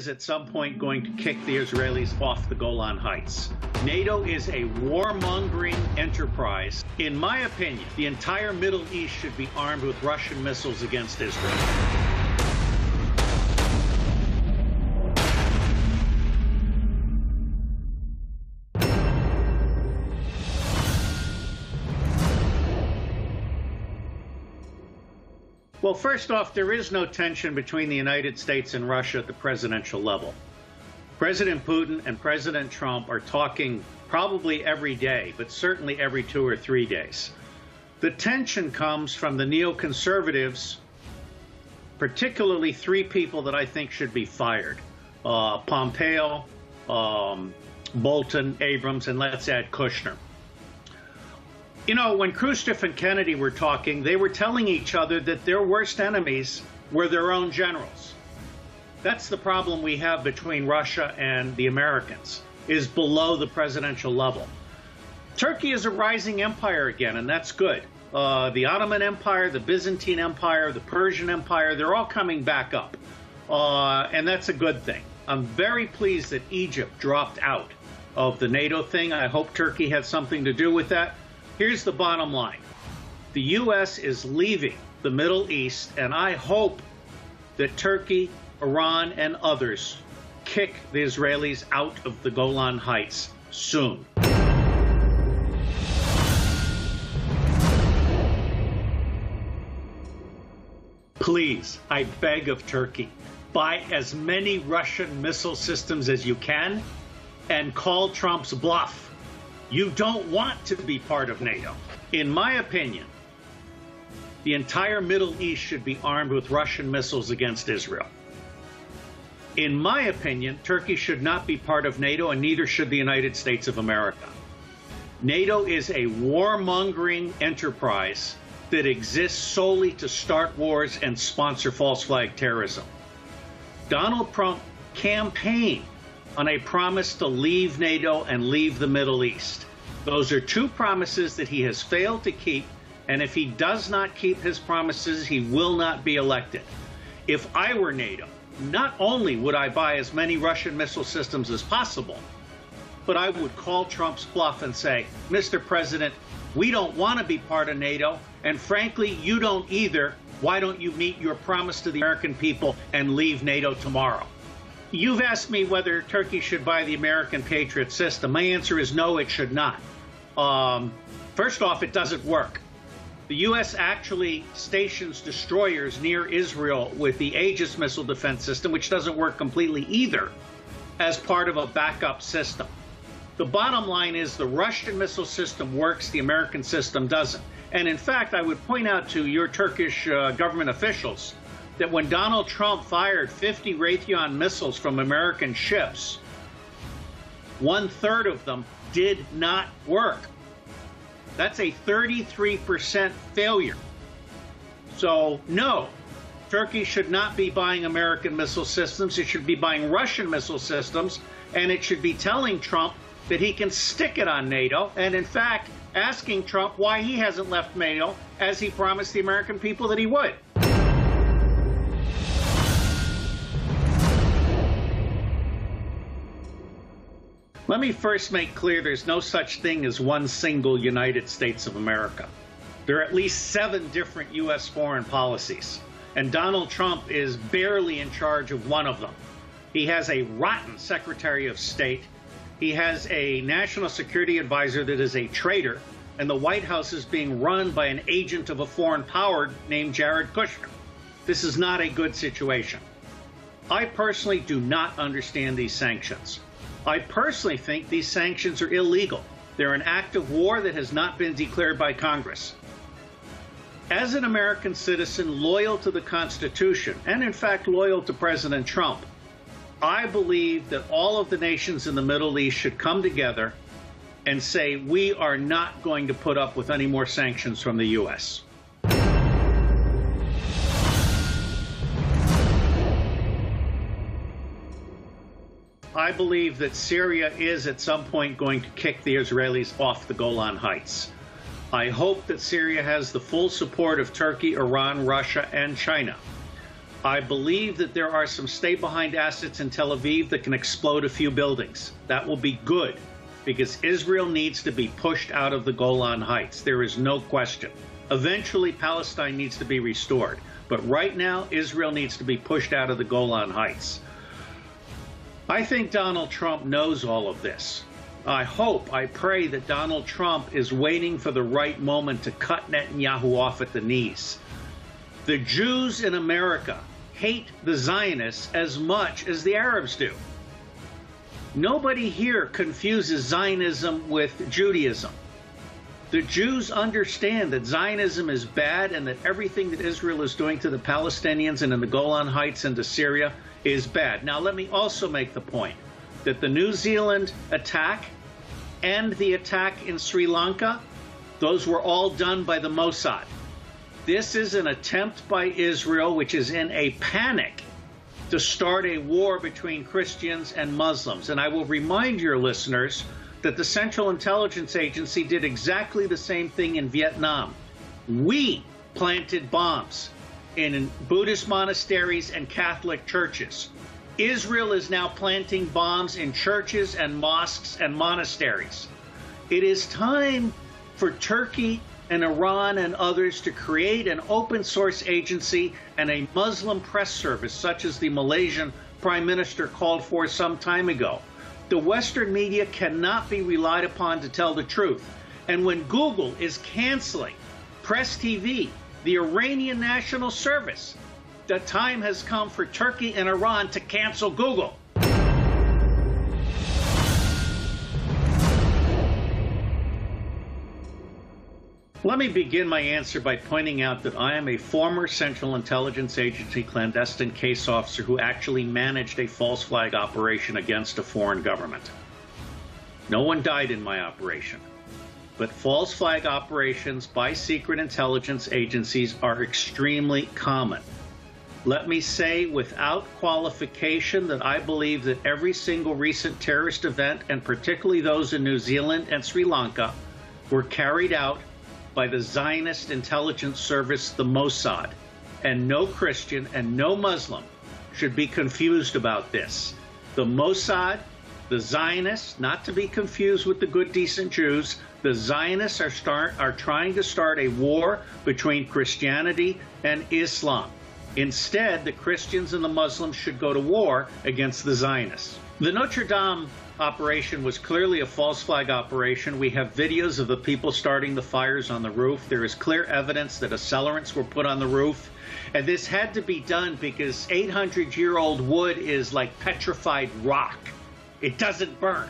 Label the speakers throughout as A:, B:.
A: is at some point going to kick the Israelis off the Golan Heights. NATO is a warmongering enterprise. In my opinion, the entire Middle East should be armed with Russian missiles against Israel. Well, first off, there is no tension between the United States and Russia at the presidential level. President Putin and President Trump are talking probably every day, but certainly every 2 or 3 days. The tension comes from the neoconservatives, particularly 3 people that I think should be fired. Pompeo, Bolton, Abrams, and let's add Kushner. You know, when Khrushchev and Kennedy were talking, they were telling each other that their worst enemies were their own generals. That's the problem we have between Russia and the Americans, is below the presidential level. Turkey is a rising empire again, and that's good. The Ottoman Empire, the Byzantine Empire, the Persian Empire, they're all coming back up. And that's a good thing. I'm very pleased that Egypt dropped out of the NATO thing. I hope Turkey had something to do with that. Here's the bottom line. The U.S. is leaving the Middle East, and I hope that Turkey, Iran, and others kick the Israelis out of the Golan Heights soon. Please, I beg of Turkey, buy as many Russian missile systems as you can and call Trump's bluff. You don't want to be part of NATO. In my opinion, the entire Middle East should be armed with Russian missiles against Israel. In my opinion, Turkey should not be part of NATO, and neither should the United States of America. NATO is a warmongering enterprise that exists solely to start wars and sponsor false flag terrorism. Donald Trump campaigned on a promise to leave NATO and leave the Middle East. Those are 2 promises that he has failed to keep, and if he does not keep his promises, he will not be elected. If I were NATO, not only would I buy as many Russian missile systems as possible, but I would call Trump's bluff and say, Mr. President, we don't want to be part of NATO, and frankly, you don't either. Why don't you meet your promise to the American people and leave NATO tomorrow? You've asked me whether Turkey should buy the American Patriot system. My answer is no, it should not. First off, it doesn't work. The U.S. actually stations destroyers near Israel with the Aegis missile defense system, which doesn't work completely either, as part of a backup system. The bottom line is the Russian missile system works, the American system doesn't. And in fact, I would point out to your Turkish government officials that when Donald Trump fired 50 Raytheon missiles from American ships, 1/3 of them did not work. That's a 33% failure. So no, Turkey should not be buying American missile systems. It should be buying Russian missile systems, and it should be telling Trump that he can stick it on NATO, and in fact, asking Trump why he hasn't left NATO as he promised the American people that he would. Let me first make clear there's no such thing as one single United States of America. There are at least 7 different U.S. foreign policies, and Donald Trump is barely in charge of one of them. He has a rotten Secretary of State. He has a national security advisor that is a traitor, and the White House is being run by an agent of a foreign power named Jared Kushner. This is not a good situation. I personally do not understand these sanctions. I personally think these sanctions are illegal. They're an act of war that has not been declared by Congress. As an American citizen loyal to the Constitution, and in fact loyal to President Trump, I believe that all of the nations in the Middle East should come together and say we are not going to put up with any more sanctions from the U.S. I believe that Syria is at some point going to kick the Israelis off the Golan Heights. I hope that Syria has the full support of Turkey, Iran, Russia, and China. I believe that there are some stay-behind assets in Tel Aviv that can explode a few buildings. That will be good, because Israel needs to be pushed out of the Golan Heights. There is no question. Eventually, Palestine needs to be restored. But right now, Israel needs to be pushed out of the Golan Heights. I think Donald Trump knows all of this. I hope, I pray that Donald Trump is waiting for the right moment to cut Netanyahu off at the knees. The Jews in America hate the Zionists as much as the Arabs do. Nobody here confuses Zionism with Judaism. The Jews understand that Zionism is bad and that everything that Israel is doing to the Palestinians and in the Golan Heights and to Syria is bad. Now, let me also make the point that the New Zealand attack and the attack in Sri Lanka, those were all done by the Mossad. This is an attempt by Israel, which is in a panic, to start a war between Christians and Muslims. And I will remind your listeners that the Central Intelligence Agency did exactly the same thing in Vietnam. We planted bombs in Buddhist monasteries and Catholic churches. Israel is now planting bombs in churches and mosques and monasteries. It is time for Turkey and Iran and others to create an open source agency and a Muslim press service such as the Malaysian Prime Minister called for some time ago. The Western media cannot be relied upon to tell the truth. And when Google is canceling Press TV, the Iranian national service, the time has come for Turkey and Iran to cancel Google. Let me begin my answer by pointing out that I am a former Central Intelligence Agency clandestine case officer who actually managed a false flag operation against a foreign government. No one died in my operation, but false flag operations by secret intelligence agencies are extremely common. Let me say without qualification that I believe that every single recent terrorist event, and particularly those in New Zealand and Sri Lanka, were carried out by the Zionist intelligence service, the Mossad. And no Christian and no Muslim should be confused about this. The Mossad, the Zionists, not to be confused with the good, decent Jews, the Zionists are trying to start a war between Christianity and Islam. Instead, the Christians and the Muslims should go to war against the Zionists. The Notre Dame operation was clearly a false flag operation. We have videos of the people starting the fires on the roof. There is clear evidence that accelerants were put on the roof. And this had to be done because 800-year-old wood is like petrified rock. It doesn't burn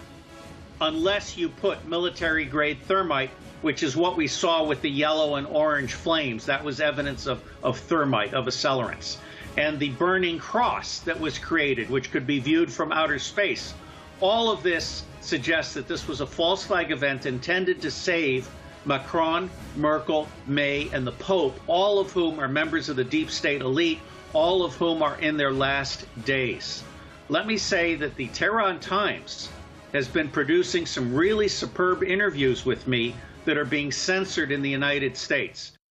A: unless you put military-grade thermite, which is what we saw with the yellow and orange flames. That was evidence of thermite, of accelerants. And the burning cross that was created, which could be viewed from outer space. All of this suggests that this was a false flag event intended to save Macron, Merkel, May, and the Pope, all of whom are members of the deep state elite, all of whom are in their last days. Let me say that the Tehran Times has been producing some really superb interviews with me that are being censored in the United States.